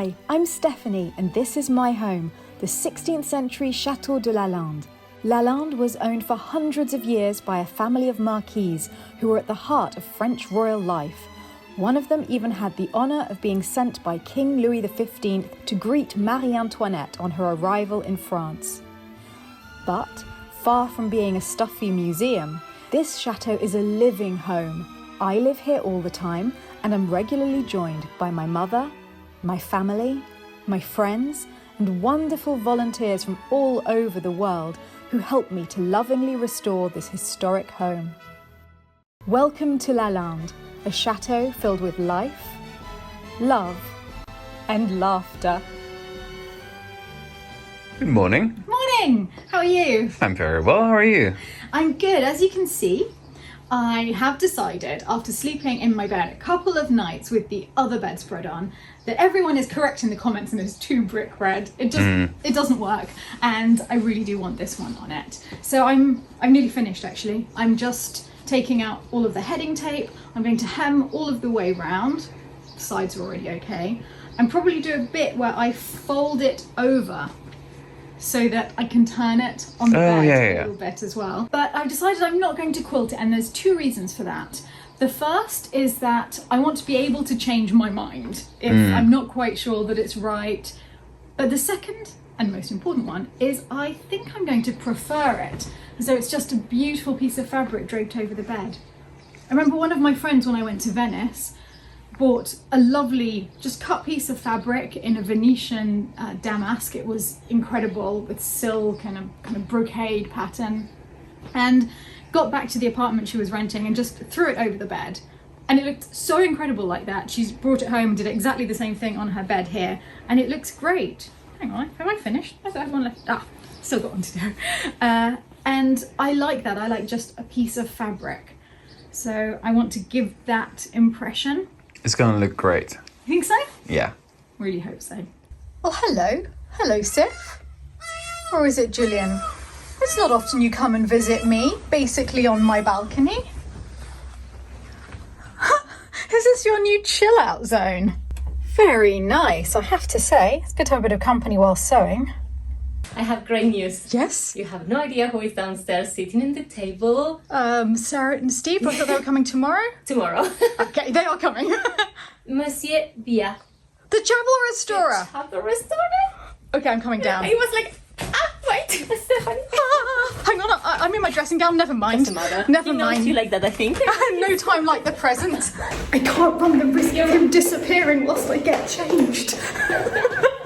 Hi, I'm Stephanie and this is my home, the 16th century Chateau de Lalande. Lalande was owned for hundreds of years by a family of marquises who were at the heart of French royal life. One of them even had the honour of being sent by King Louis XV to greet Marie Antoinette on her arrival in France. But, far from being a stuffy museum, this chateau is a living home. I live here all the time and am regularly joined by my mother, my family, my friends, and wonderful volunteers from all over the world who help me to lovingly restore this historic home. Welcome to Lalande, a chateau filled with life, love, and laughter. Good morning. Morning! How are you? I'm very well. How are you? I'm good. As you can see, I have decided, after sleeping in my bed a couple of nights with the other bedspread on, that everyone is correct in the comments and it's too brick red. It doesn't work, and I really do want this one on it. So I'm nearly finished actually. I'm just taking out all of the heading tape. I'm going to hem all of the way round. The sides are already okay. And probably do a bit where I fold it over so that I can turn it on the bed a little bit as well. But I've decided I'm not going to quilt it, and there's two reasons for that. The first is that I want to be able to change my mind if I'm not quite sure that it's right. But the second and most important one is I think I'm going to prefer it. So it's just a beautiful piece of fabric draped over the bed. I remember one of my friends when I went to Venice bought a lovely just cut piece of fabric in a Venetian damask. It was incredible with silk and a kind of brocade pattern, and got back to the apartment she was renting and just threw it over the bed, and it looked so incredible like that. She's brought it home and did exactly the same thing on her bed here, and it looks great. Hang on, have I finished? I have one left. Still got one to do. And I like that. I like just a piece of fabric, so I want to give that impression. It's going to look great. You think so? Yeah. Really hope so. Well, hello. Hello, Sif. Or is it Julian? It's not often you come and visit me, basically on my balcony. Is this your new chill-out zone? Very nice, I have to say. It's good to have a bit of company while sewing. I have great news. Yes? You have no idea who is downstairs sitting in the table. Sarah and Steve, I thought they were coming tomorrow. Tomorrow. Okay, they are coming. Monsieur Bia. The Chapel Restorer. Chapel Restorer. Okay, I'm coming down. He was like, wait, Stephanie. Hang on, I'm in my dressing gown, never mind. Never mind. He knows you like that, I think. No time like the present. I can't run the risk of him disappearing whilst I get changed.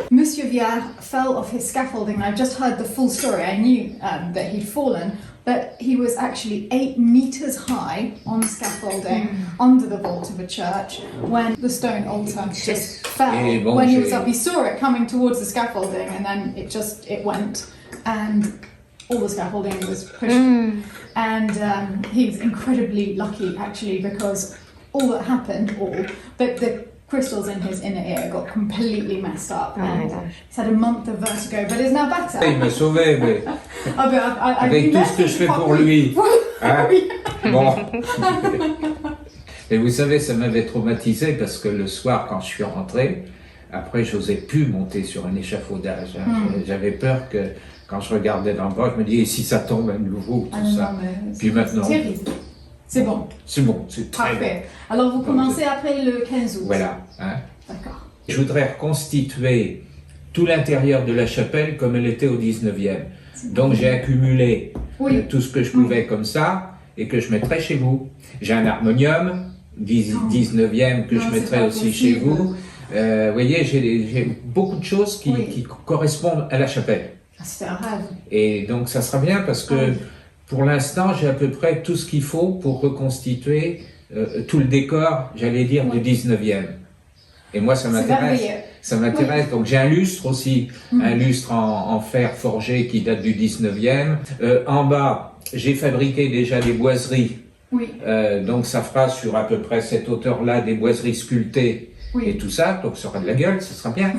Monsieur Viard fell off his scaffolding, and I've just heard the full story. I knew that he'd fallen, but he was actually 8 meters high on scaffolding under the vault of a church when the stone altar just fell. When he was up, he saw it coming towards the scaffolding, and then it went, and all the scaffolding was pushed. And he was incredibly lucky actually, because all that happened, but the crystals in his inner ear got completely messed up, and he's had a month of vertigo, but is now better. Il m'a sauvé, mais avec tout ce que je fais pour lui. Hein? Bon. Et vous savez, ça m'avait traumatisé parce que le soir, quand je suis rentré, après, j'osais plus monter sur un échafaudage. J'avais peur que, quand je regardais dans le bas, je me disais, et si ça tombe à nouveau, tout ça. Puis maintenant. C'est bon. C'est bon, c'est très parfait. Alors vous commencez après le 15 août. Voilà. Hein. D'accord. Je voudrais reconstituer tout l'intérieur de la chapelle comme elle était au 19e. Donc j'ai accumulé tout ce que je pouvais comme ça et que je mettrai chez vous. J'ai un harmonium 19e que je mettrai aussi chez vous. Vous voyez, j'ai beaucoup de choses qui correspondent à la chapelle. C'est un rêve. Et donc ça sera bien parce que pour l'instant, j'ai à peu près tout ce qu'il faut pour reconstituer tout le décor, j'allais dire, du 19e. Et moi, ça m'intéresse. Ça m'intéresse. Donc j'ai un lustre aussi, un lustre en fer forgé qui date du 19e. En bas, j'ai fabriqué déjà des boiseries. Donc ça fera sur à peu près cette hauteur-là des boiseries sculptées et tout ça. Donc ça aura de la gueule, ça sera bien.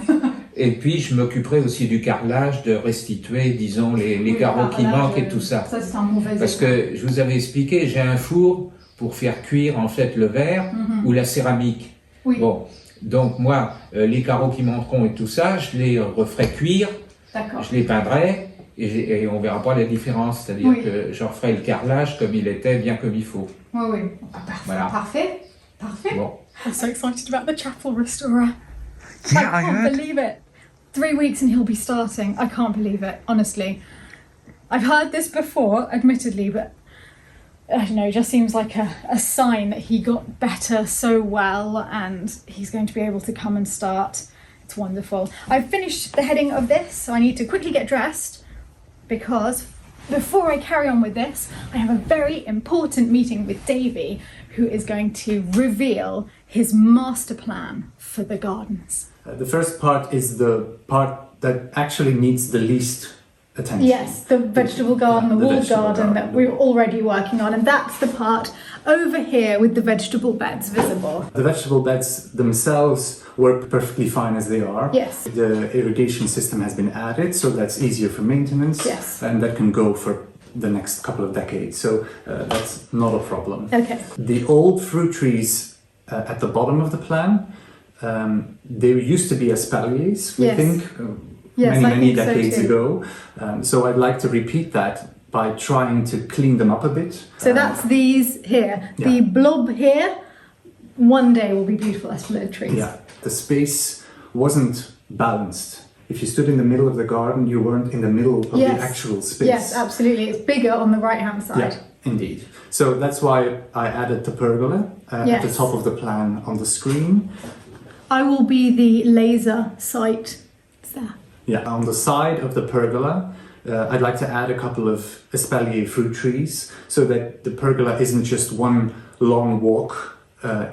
Et puis, je m'occuperai aussi du carrelage, de restituer, disons, les carreaux qui manquent et tout ça. Ça, c'est un mauvais Parce que, je vous avais expliqué, j'ai un four pour faire cuire, en fait, le verre ou la céramique. Bon. Donc moi, les carreaux qui monteront et tout ça, je les referai cuire, D'accord. je les peindrai et on verra pas la différence. C'est-à-dire Oui. que je referai le carrelage comme il était, bien comme il faut. Oui, oui. Parfait. Voilà. Parfait. Parfait. Bon. I'm so excited about the chapel restorer. Yeah, I I can't heard. believe it. 3 weeks and he'll be starting. I can't believe it, honestly. I've heard this before, admittedly, but I don't know, it just seems like a sign that he got better so well and he's going to be able to come and start. It's wonderful. I've finished the heading of this, so I need to quickly get dressed because before I carry on with this, I have a very important meeting with Davy, who is going to reveal his master plan for the gardens. The first part is the part that actually needs the least attention. Yes, the vegetable garden, Yeah, the the walled vegetable garden that garden. we're already working on, and that's the part over here with the vegetable beds visible. The vegetable beds themselves work perfectly fine as they are. Yes. The irrigation system has been added, so that's easier for maintenance. Yes. And that can go for the next couple of decades, so that's not a problem. Okay. The old fruit trees at the bottom of the plan, there used to be espaliers, we Yes. think, Yes, I many think so decades too. ago. So I'd like to repeat that by trying to clean them up a bit. So that's these here. The yeah. blob here, one day will be beautiful espalier trees. Yeah, the space wasn't balanced. If you stood in the middle of the garden, you weren't in the middle of Yes. the actual space. Yes, absolutely. It's bigger on the right hand side. Yeah, indeed. So that's why I added the pergola at the Yes. top of the plan on the screen. I will be the laser sight. What's that? Yeah, on the side of the pergola, I'd like to add a couple of espalier fruit trees so that the pergola isn't just one long walk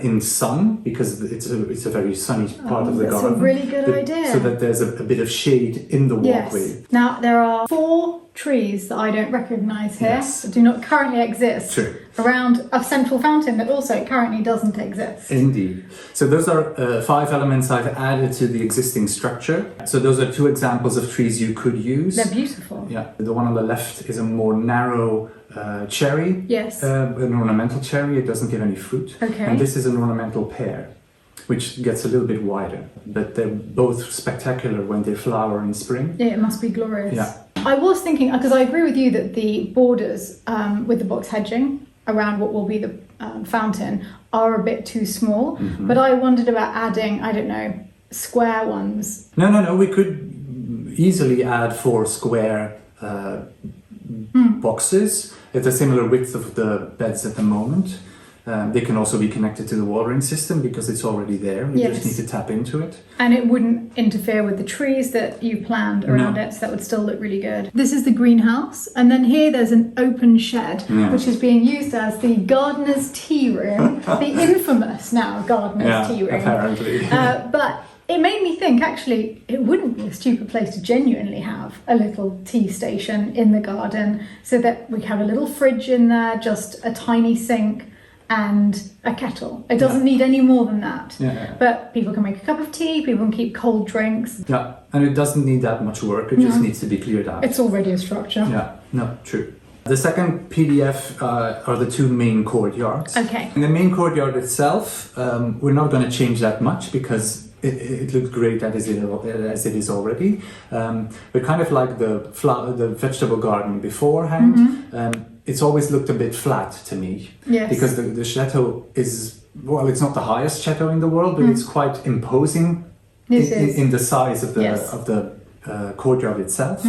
in sun, because it's a very sunny part of the that's a garden. really good But- idea. So that there's a bit of shade in the walkway. Yes. Now there are 4 trees that I don't recognise here Yes. that do not currently exist True. around a central fountain that also currently doesn't exist. Indeed. So those are 5 elements I've added to the existing structure. So those are 2 examples of trees you could use. They're beautiful. Yeah, the one on the left is a more narrow cherry, Yes. an ornamental cherry. It doesn't give any fruit. Okay. And this is an ornamental pear, which gets a little bit wider. But they're both spectacular when they flower in spring. Yeah, it must be glorious. Yeah. I was thinking, because I agree with you that the borders with the box hedging around what will be the fountain are a bit too small. Mm-hmm. But I wondered about adding, I don't know, square ones. No. We could easily add 4 square boxes at a similar width of the beds at the moment. They can also be connected to the watering system because it's already there. We Yes. just need to tap into it. And it wouldn't interfere with the trees that you planned around No. it, so that would still look really good. This is the greenhouse, and then here there's an open shed, Yeah. which is being used as the gardener's tea room, the infamous now gardener's tea room. apparently. But it made me think, actually, it wouldn't be a stupid place to genuinely have a little tea station in the garden, so that we have a little fridge in there, just a tiny sink, and a kettle. It doesn't need any more than that. Yeah. But people can make a cup of tea, people can keep cold drinks. Yeah, and it doesn't need that much work. It just needs to be cleared out. It's already a structure. Yeah, no, true. The second PDF are the 2 main courtyards. Okay. In the main courtyard itself, we're not going to change that much because it looks great as it is already. But kind of like the vegetable garden beforehand, it's always looked a bit flat to me. Yes. Because the chateau is, well, it's not the highest chateau in the world, but it's quite imposing It is. in the size of the Yes. courtyard itself.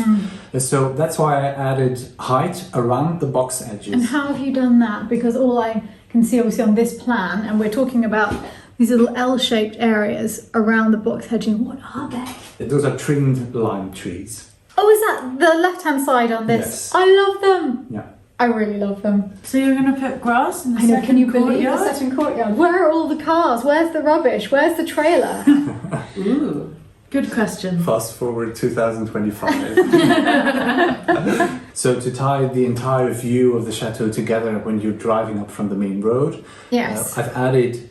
So that's why I added height around the box edges. And how have you done that? Because all I can see obviously on this plan, and we're talking about these little L-shaped areas around the box hedging. What are they? Those are trimmed lime trees. Oh, is that the left-hand side on this? Yes. I love them. Yeah. I really love them. So you're going to put grass in the I know, second can you believe courtyard? the second courtyard? Where are all the cars? Where's the rubbish? Where's the trailer? Ooh, good question. Fast forward 2025. So to tie the entire view of the chateau together when you're driving up from the main road, Yes. I've added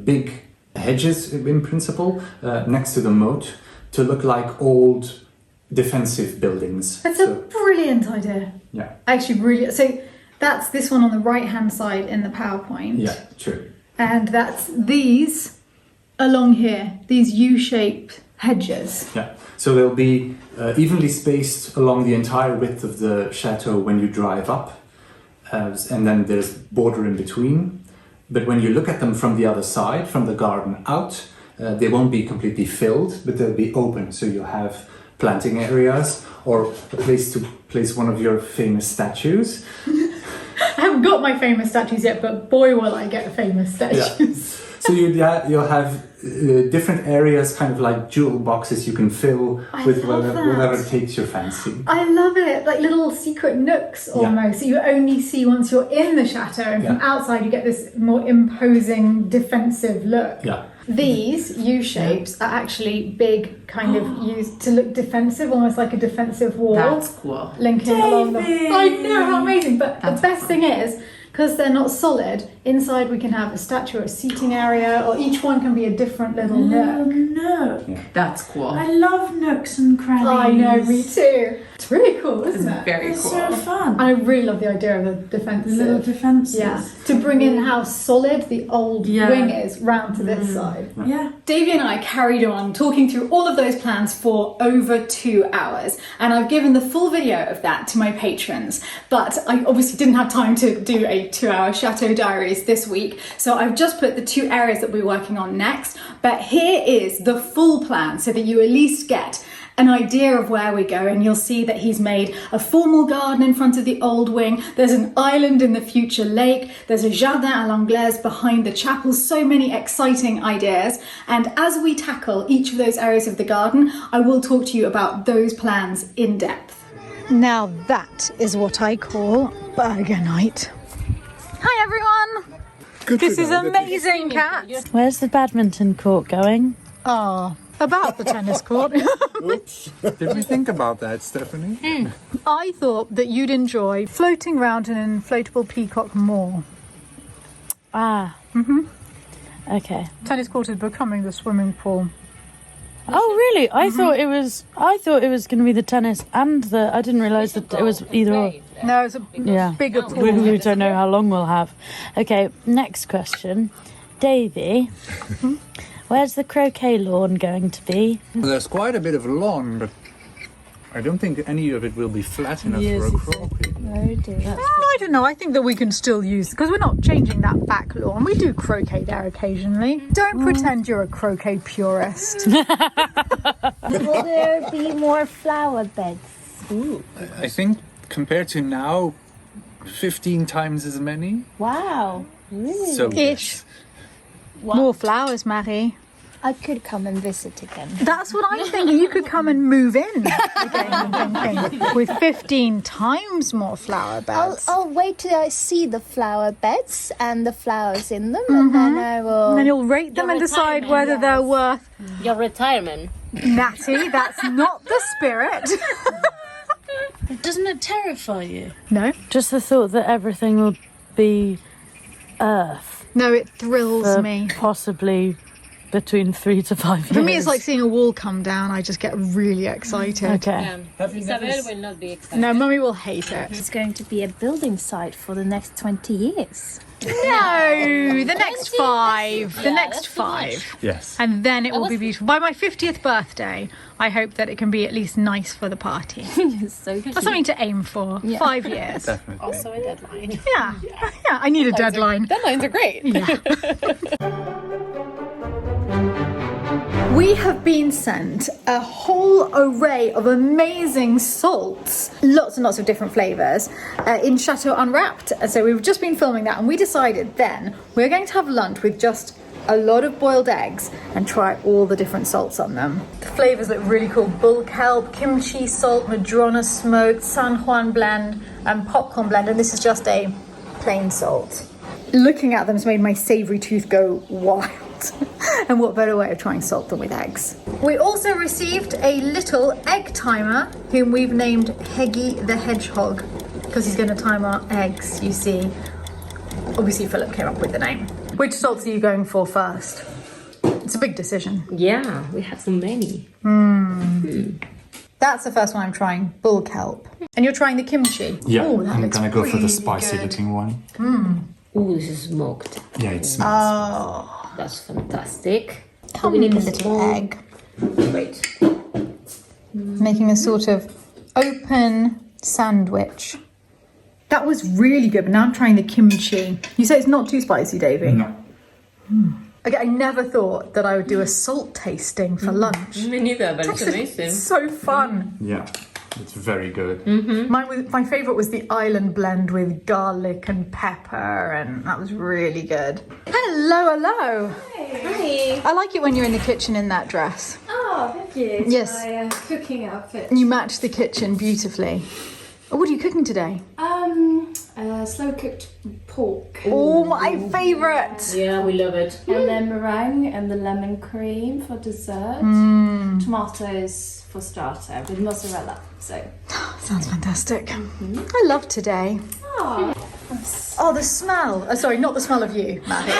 big hedges in principle next to the moat to look like old defensive buildings. That's a brilliant idea. Yeah, Actually, really. So that's this one on the right-hand side in the PowerPoint. yeah, true. And that's these along here, these U-shaped hedges. Yeah, so they'll be evenly spaced along the entire width of the chateau when you drive up, and then there's border in between. But when you look at them from the other side, from the garden out, they won't be completely filled, but they'll be open. So you'll have planting areas or a place to place one of your famous statues. I haven't got my famous statues yet, but boy will I get famous statues. So you'll have different areas, kind of like jewel boxes you can fill with whatever takes your fancy. I love it, like little secret nooks almost. So you only see once you're in the chateau, and from outside you get this more imposing defensive look. Yeah. These U-shapes are actually big, kind of used to look defensive, almost like a defensive wall. That's cool. Linking along them. I know, how amazing. But the best thing is, because they're not solid, inside we can have a statue or a seating area, or each one can be a different little nook. That's cool. I love nooks and crannies. I know, me too. It's really cool, isn't it? Very cool. It's so fun. I really love the idea of the defensive. Little defences. Yeah. To bring in how solid the old wing is round to this side. Yeah. Davy and I carried on talking through all of those plans for over 2 hours, and I've given the full video of that to my patrons, but I obviously didn't have time to do a 2-hour Chateau Diaries this week, so I've just put the 2 areas that we're working on next. But here is the full plan so that you at least get an idea of where we go, and you'll see that he's made a formal garden in front of the old wing. There's an island in the future lake. There's a jardin à l'anglaise behind the chapel. So many exciting ideas. And as we tackle each of those areas of the garden, I will talk to you about those plans in depth. Now that is what I call burger night. Hi everyone! This is amazing, Kat. Where's the badminton court going? Oh, about the tennis court. Oops. Did we think about that, Stephanie? I thought that you'd enjoy floating around in an inflatable peacock more. Ah. Okay. Tennis court is becoming the swimming pool. Oh really? I thought it was going to be the tennis and the. I didn't realise that it was either or. No, it's a bigger pool. We don't know how long we'll have. Okay. Next question, Davy. Where's the croquet lawn going to be? There's quite a bit of lawn, but I don't think any of it will be flat enough for a croquet. Oh dear. I don't know. I think that we can still use, because we're not changing that back lawn. We do croquet there occasionally. Don't pretend you're a croquet purist. Will there be more flower beds? Ooh. I think compared to now, 15 times as many. Wow. Really? So Ish. More flowers, Marie. I could come and visit again. That's what I'm thinking. You could come and move in again, I'm thinking, with 15 times more flower beds. I'll wait till I see the flower beds and the flowers in them, and then I will. And then you'll rate them and decide whether they're worth. Your retirement. Natty, that's not the spirit. Doesn't it terrify you? No. Just the thought that everything will be earth. No, it thrills me. Possibly between 3 to 5 years. For me, it's like seeing a wall come down. I just get really excited. Okay. Isabel will not be excited. No, Mummy will hate it. It's going to be a building site for the next 20 years. No, the next 5. The next 5. yes. And then it will be beautiful. By my 50th birthday, I hope that it can be at least nice for the party. It's so cute. That's something to aim for. 5 years. Definitely. Also a deadline. Yeah, I need a deadline. Deadlines are great. Yeah. We have been sent a whole array of amazing salts, lots and lots of different flavours, in Chateau Unwrapped. So we've just been filming that, and we decided then we're going to have lunch with just a lot of boiled eggs and try all the different salts on them. The flavours look really cool. Bull kelp, kimchi salt, madrona smoked, San Juan blend, and popcorn blend. And this is just a plain salt. Looking at them has made my savoury tooth go wild. And what better way of trying salt than with eggs? We also received a little egg timer, whom we've named Heggy the Hedgehog, because he's going to time our eggs, you see. Obviously Philip came up with the name. Which salts are you going for first? It's a big decision. Yeah, we have so many. That's the first one I'm trying, bull kelp. And you're trying the kimchi? Yeah, Ooh, that I'm looks gonna go for the really spicy good. looking one. Ooh, this is smoked. Yeah, it smells. Oh. That's fantastic. Come, we need a little small- egg. Wait. Making a sort of open sandwich. That was really good, but now I'm trying the kimchi. You say it's not too spicy, Davy? No. Okay, I never thought that I would do a salt tasting for lunch. Me neither, but it's amazing. It's so fun. Yeah, it's very good. My favourite was the island blend with garlic and pepper, and that was really good. Hello, hello. Hi. I like it when you're in the kitchen in that dress. Oh, thank you. Yes. My cooking outfit. You match the kitchen beautifully. Oh, what are you cooking today? Slow cooked pork. Oh, my favourite. Yeah, we love it. And then meringue and the lemon cream for dessert. Tomatoes for starter with mozzarella. So. Sounds fantastic. I love today. Oh. Oh, the smell. Oh, sorry, not the smell of you, Maddie.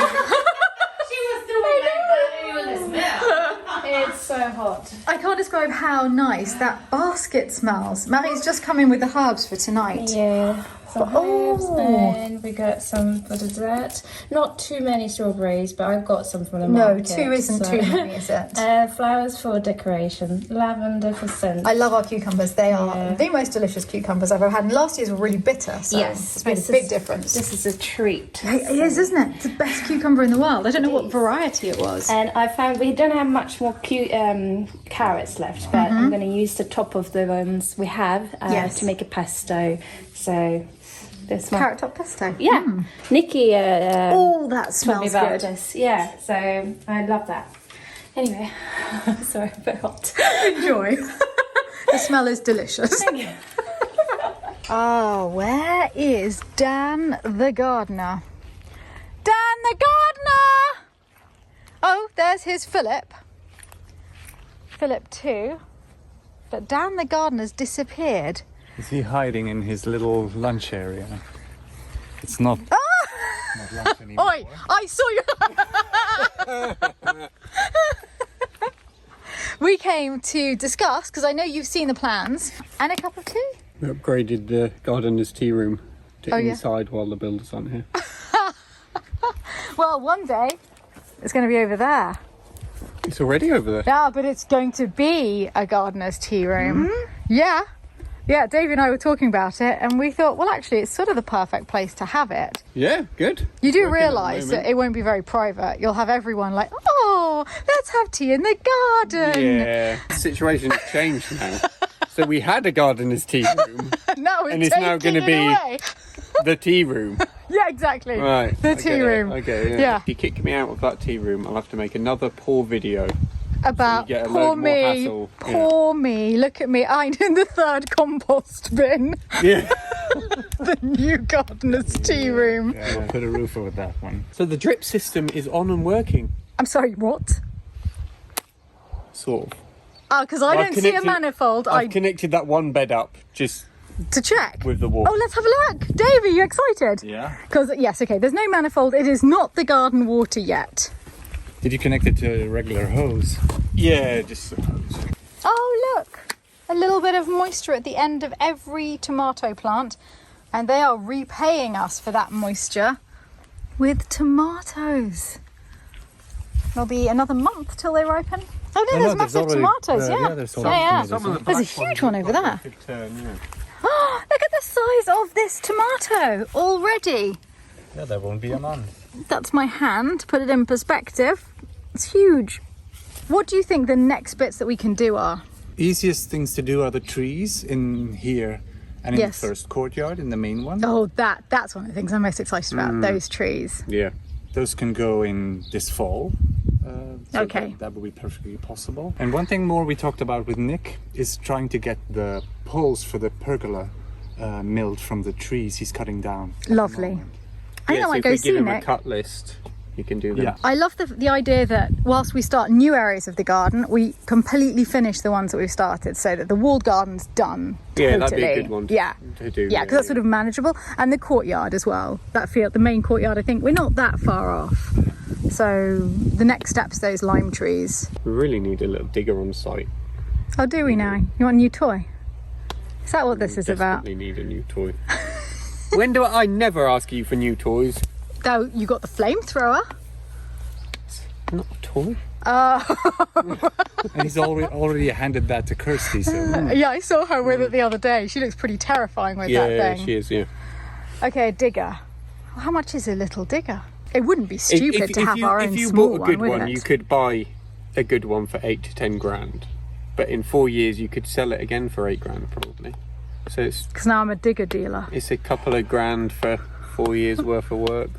It's so hot. I can't describe how nice that basket smells. Maddie's just come in with the herbs for tonight. Yeah. Some herbs, Oh. and we got some for dessert. Not too many strawberries, but I've got some from the No, market. 2 isn't too many, is it? Flowers for decoration. Lavender for scent. I love our cucumbers. They are Yeah. the most delicious cucumbers I've ever had. And last year's were really bitter, so Yes, it's made a this big is- difference. This is a treat. It is, isn't it? It's the best cucumber in the world. I don't know what variety it was. And I found we don't have much more carrots left, but I'm going to use the top of the ones we have Yes. to make a pesto. So this one. Carrot top pesto. Yeah. Nikki Oh, that told me smells about good. this. Yeah, so I love that. Anyway, sorry, a bit hot. Enjoy. The smell is delicious. Thank you. Oh, where is Dan the gardener? Dan the gardener! Oh, there's his Philip. Philip too. But Dan the gardener's disappeared. Is he hiding in his little lunch area? It's not, not lunch anymore. Oi, I saw you. We came to discuss, because I know you've seen the plans, and a cup of tea. We upgraded the gardener's tea room to Oh, yeah. inside while the builder's on here. Well, one day it's going to be over there. It's already over there. Yeah, but it's going to be a gardener's tea room. Yeah. Yeah, Davey and I were talking about it, and we thought, well, actually, it's sort of the perfect place to have it. Yeah, good. You do Working at the realise that moment. it won't be very private. You'll have everyone like, oh, let's have tea in the garden. Yeah. The situation has changed now. So we had a gardener's tea room, No, And it's now going to be- away. the tea room. Yeah, exactly. Right. The I tea get it. room. Okay, yeah. Yeah. If you kick me out of that tea room, I'll have to make another poor video. About get a poor load more me, hassle, yeah. poor me. Look at me, I'm in the third compost bin. Yeah. The new gardener's tea room. Yeah, we'll put a roof over that one. So the drip system is on and working, I'm sorry, what? sort of. Oh, because I Well, don't see a connected- manifold. I've connected that one bed up just To check. with the wall. Oh, let's have a look. Davey, you excited? Yeah. Because, yes, okay, there's no manifold. It is not the garden water yet. Did you connect it to a regular hose? Yeah, just suppose. Oh, look. A little bit of moisture at the end of every tomato plant. And they are repaying us for that moisture with tomatoes. There'll be another month till they ripen. Oh, no, there's massive tomatoes, yeah. there's Yeah. tomatoes. There's a huge one over there. Could turn, yeah. Oh, look at the size of this tomato already. Yeah, that won't be a month. That's my hand, to put it in perspective. It's huge. What do you think the next bits that we can do are? Easiest things to do are the trees in here and in Yes. the first courtyard, in the main one. Oh, that's one of the things I'm most excited about, those trees. Yeah. Those can go in this fall. So Okay. that will be perfectly possible. And one thing more we talked about with Nick is trying to get the poles for the pergola milled from the trees he's cutting down. at the Lovely. moment. I think Yeah, I so might if go we see give him a Nick. cut list, you can do that. Yeah. I love the idea that whilst we start new areas of the garden, we completely finish the ones that we've started, so that the walled garden's done. Yeah, totally. that'd be a good one Yeah. to do. Yeah, because that's sort of manageable. And the courtyard as well. That field, the main courtyard, I think we're not that far off. So the next step's those lime trees. We really need a little digger on site. Oh, do we now? You want a new toy? Is that what this is about? Definitely need a new toy. When do I never ask you for new toys? Oh, you got the flamethrower. Not a toy. And he's already handed that to Kirsty. So Yeah, I saw her with it the other day. She looks pretty terrifying with that Yeah, thing. she is, yeah. Okay, a digger. How much is a little digger? It wouldn't be stupid If to have our own If you small bought a good one, would one, it? you could buy a good one for 8 to 10 grand. But in 4 years, you could sell it again for 8 grand, probably. So Because now I'm a digger dealer. it's a couple of grand for 4 years worth of work.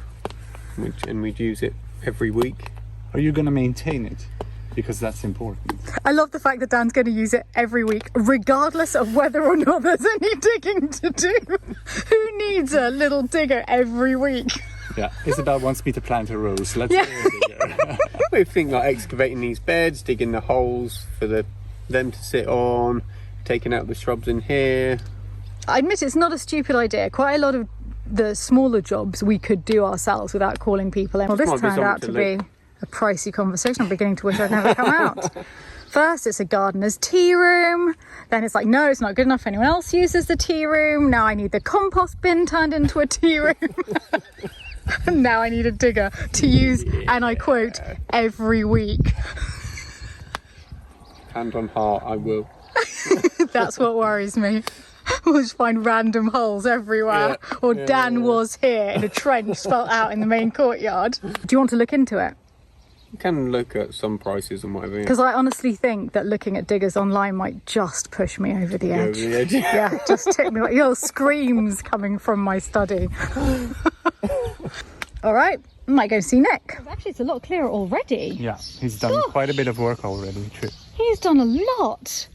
And we'd use it every week. are you going to maintain it? Because that's important. I love the fact that Dan's going to use it every week, regardless of whether or not there's any digging to do. Who needs a little digger every week? Yeah, Isabel wants me to plant a rose. Let's Yeah. do a digger. We think like excavating these beds, digging the holes for them to sit on, taking out the shrubs in here. I admit it's not a stupid idea. Quite a lot of the smaller jobs we could do ourselves without calling people in. Well, this Might be turned out to something be a pricey conversation. I'm beginning to wish I'd never come out. First, it's a gardener's tea room. Then it's like, no, it's not good enough. Anyone else uses the tea room. Now I need the compost bin turned into a tea room. And now I need a digger to use, and I quote, every week. Hand on heart, I will. That's what worries me. We'll just find random holes everywhere. Yeah. Or Dan was here in a trench spelt out in the main courtyard. Do you want to look into it? You can look at some prices and whatever. Because I honestly think that looking at diggers online might just push me over the edge. Over the edge. Yeah, just tip me like your screams coming from my study. All right, I might go see Nick. Actually, it's a lot clearer already. Yeah, he's done quite a bit of work already. True. He's done a lot.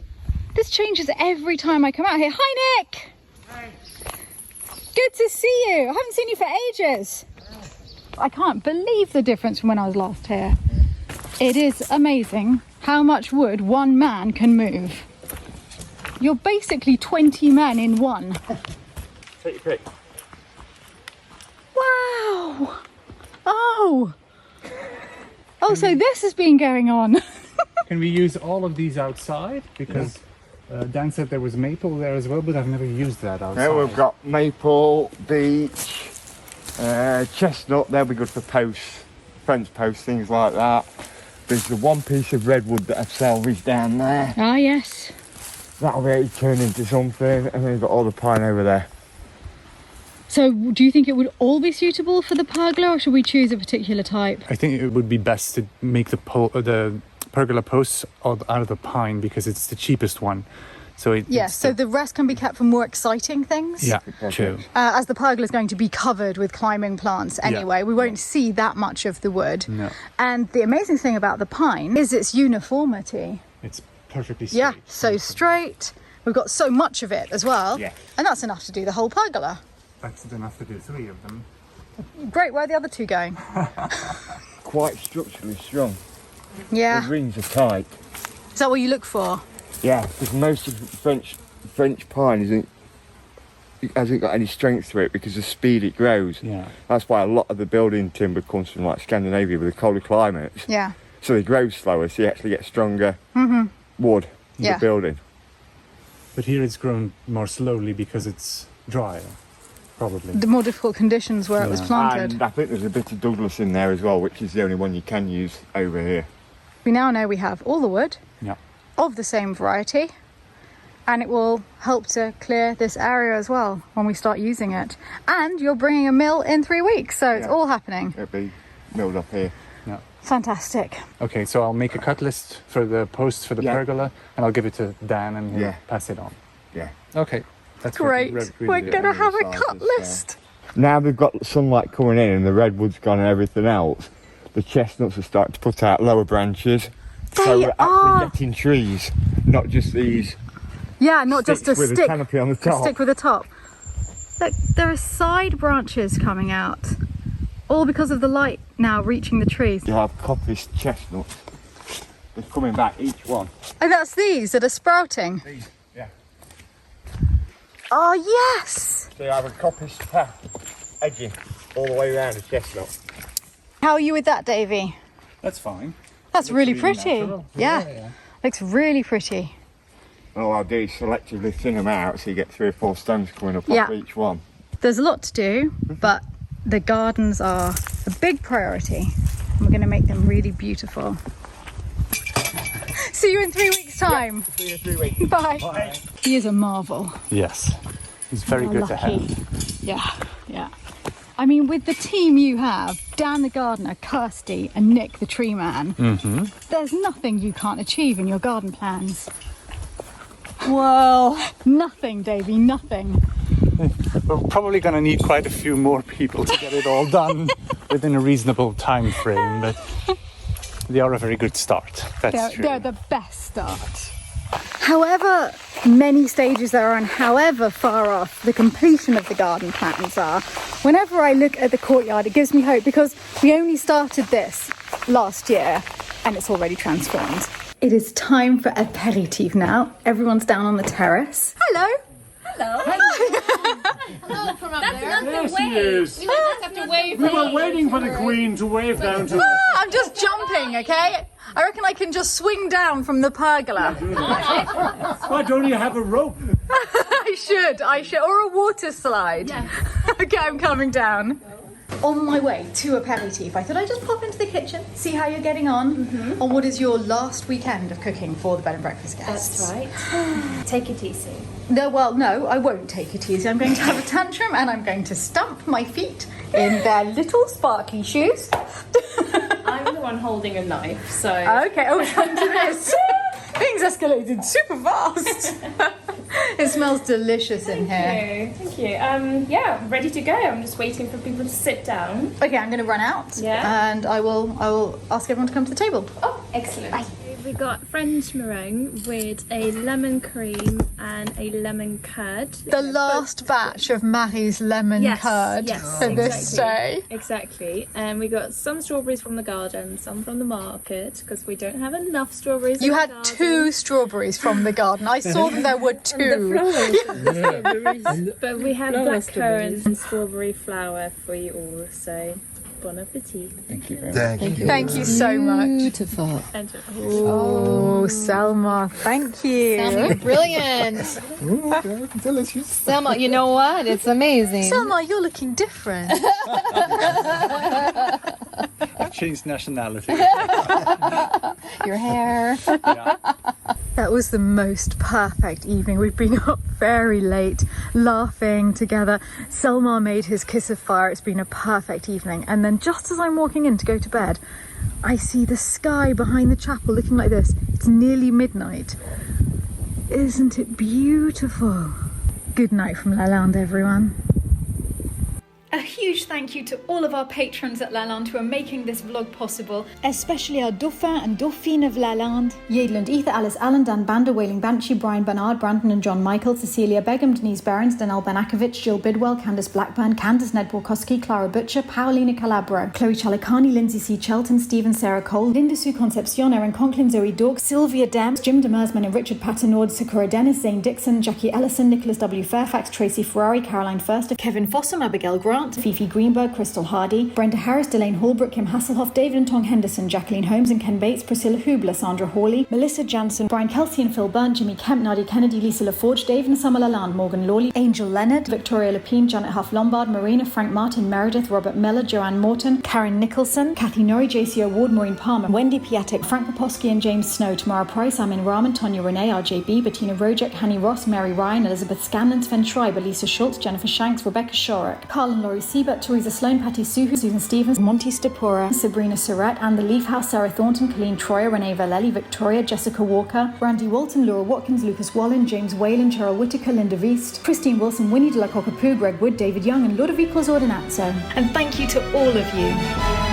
This changes every time I come out here. Hi, Nick. Hi. Good to see you. I haven't seen you for ages. I can't believe the difference from when I was last here. It is amazing how much wood one man can move. You're basically 20 men in one. Take your pick. Wow. Oh, so this has been going on. Can we use all of these outside? Because Dan said there was maple there as well, but I've never used that outside. Yeah, we've got maple, beech, chestnut. They'll be good for posts, fence posts, things like that. There's the one piece of redwood that I've salvaged down there. Ah, yes. That'll be able to turn into something. And then we've got all the pine over there. So do you think it would all be suitable for the pergola, or should we choose a particular type? I think it would be best to make the pergola posts out of the pine because it's the cheapest one. So Yes, so the rest can be kept for more exciting things. Yeah, true. As the pergola is going to be covered with climbing plants anyway, we won't see that much of the wood. No. And the amazing thing about the pine is its uniformity. It's perfectly straight. Yeah, so straight. We've got so much of it as well. Yeah. And that's enough to do the whole pergola. That's enough to do 3 of them. Great, where are the other 2 going? Quite structurally strong. Yeah. The rings are tight. Is that what you look for? Yeah, because most of French pine hasn't got any strength to it because of the speed it grows. Yeah. That's why a lot of the building timber comes from like Scandinavia with the colder climates. Yeah. So they grow slower, so you actually get stronger wood in the building. But here it's grown more slowly because it's drier, probably. The more difficult conditions where it was planted. And I think there's a bit of Douglas in there as well, which is the only one you can use over here. We now know we have all the wood Yeah. of the same variety, and it will help to clear this area as well when we start using it. And you're bringing a mill in 3 weeks, so it's all happening. It'll be milled up here. Yeah. Fantastic. Okay, so I'll make a cut list for the posts for the pergola, and I'll give it to Dan, and he'll pass it on. Yeah. Okay. That's Great. really We're good. going to have a cut list. Now they've got sunlight coming in and the redwood's gone and everything else, the chestnuts are starting to put out lower branches. So we're actually getting trees, not just these. Yeah, not just a with stick. a canopy on the top. A stick with a top. Look, there are side branches coming out, all because of the light now reaching the trees. You have coppice chestnuts. They're coming back, each one. And that's these that are sprouting. These, yeah. Oh yes. So you have a coppice path edging all the way around the chestnut. How are you with that, Davy? That's fine. That's really pretty. natural. Yeah. Looks really pretty. All I'll do is selectively thin them out so you get 3 or 4 stems coming up off each one. There's a lot to do, but the gardens are a big priority. We're going to make them really beautiful. See you in 3 weeks' time. See you in 3 weeks. Bye. Bye. He is a marvel. Yes, he's very You're good to lucky. have. Yeah. I mean, with the team you have, Dan the gardener, Kirsty, and Nick the tree man, there's nothing you can't achieve in your garden plans. Well, nothing, Davy, nothing. We're probably going to need quite a few more people to get it all done within a reasonable time frame, but they are a very good start. That's true. They're the best start. However many stages there are and however far off the completion of the garden plans are, whenever I look at the courtyard, it gives me hope because we only started this last year and it's already transformed. It is time for aperitif now. Everyone's down on the terrace. Hello. Hello. Hello from up there. Yes, he is. We might have to wave. We were waiting for the Queen to wave down to us. I'm just jumping, okay? I reckon I can just swing down from the pergola. Why don't you have a rope? I should. Or a water slide. Yeah. Okay, I'm coming down. On my way to aperitif, I thought I'd just pop into the kitchen, see how you're getting on what is your last weekend of cooking for the bed and breakfast guests. That's right. Take it easy. No, I won't take it easy. I'm going to have a tantrum and I'm going to stamp my feet in their little sparkly shoes. I'm the one holding a knife, so... Okay, it's come to this. Things escalated super fast. It smells delicious in here. Thank you. Yeah, ready to go. I'm just waiting for people to sit down. Okay, I'm going to run out. Yeah. And I will ask everyone to come to the table. Oh, excellent. Bye. We got French meringue with a lemon cream and a lemon curd. The last batch of Marie's lemon curd for this day. Exactly. And we got some strawberries from the garden, some from the market, because we don't have enough strawberries. You had 2 strawberries from the garden. I saw that there were 2. But we have blackcurrant and strawberry flour for you all, so bon appetit. Thank you very much. Thank you so much. Beautiful. Oh, Selma, thank you. Selma, you're brilliant. Delicious. Selma, you know what? It's amazing. Selma, you're looking different. I've changed nationality. Your hair. Yeah. That was the most perfect evening. We've been up very late, laughing together. Selma made his kiss of fire. It's been a perfect evening. And then just as I'm walking in to go to bed, I see the sky behind the chapel looking like this. It's nearly midnight. Isn't it beautiful? Good night from Lalande, everyone. A huge thank you to all of our patrons at Lalande who are making this vlog possible, especially our Dauphin and Dauphine of Lalande, Yedland, Ether, Alice, Alan, Dan Bander, Wailing Banshee, Brian Bernard, Brandon and John Michael, Cecilia Begum, Denise Behrens, Danelle Banakovic, Jill Bidwell, Candice Blackburn, Candice Ned Borkowski, Clara Butcher, Paolina Calabro, Chloe Chalikani, Lindsay C. Chelton, Stephen Sarah Cole, Linda Sue Concepcion, Erin Conklin, Zoe Dork, Sylvia Dems, Jim Demersman and Richard Paternord, Sakura Dennis, Zane Dixon, Jackie Ellison, Nicholas W. Fairfax, Tracy Ferrari, Caroline Firster, Kevin Fossum, Abigail Grant, Fifi Greenberg, Crystal Hardy, Brenda Harris, Delane Holbrook, Kim Hasselhoff, David and Tong Henderson, Jacqueline Holmes and Ken Bates, Priscilla Hubler, Sandra Hawley, Melissa Jansen, Brian Kelsey and Phil Burnt, Jimmy Kemp, Nadia Kennedy, Lisa LaForge, Dave and Summer Lalande, Morgan Lawley, Angel Leonard, Victoria Lepine, Janet Huff Lombard, Marina, Frank Martin, Meredith, Robert Miller, Joanne Morton, Karen Nicholson, Kathy Norrie, JC Award, Maureen Palmer, Wendy Piatek, Frank Poposky and James Snow, Tamara Price, Amin Rahman, Tonya Renee, RJB, Bettina Rojek, Hanny Ross, Mary Ryan, Elizabeth Scanlon, Sven Schreiber, Lisa Schultz, Jennifer Shanks, Rebecca Shorrock, Carl and Laurie Siebert, Teresa Sloan, Patty Suhu, Susan Stevens, Monty Stapora, Sabrina Surratt, Anne the Leaf House, Sarah Thornton, Colleen Troyer, Renee Valelli, Victoria, Jessica Walker, Brandy Walton, Laura Watkins, Lucas Wallen, James Whalen, Cheryl Whitaker, Linda Veast, Christine Wilson, Winnie de la Cockapoo, Greg Wood, David Young and Ludovico Ordinazzo. And thank you to all of you.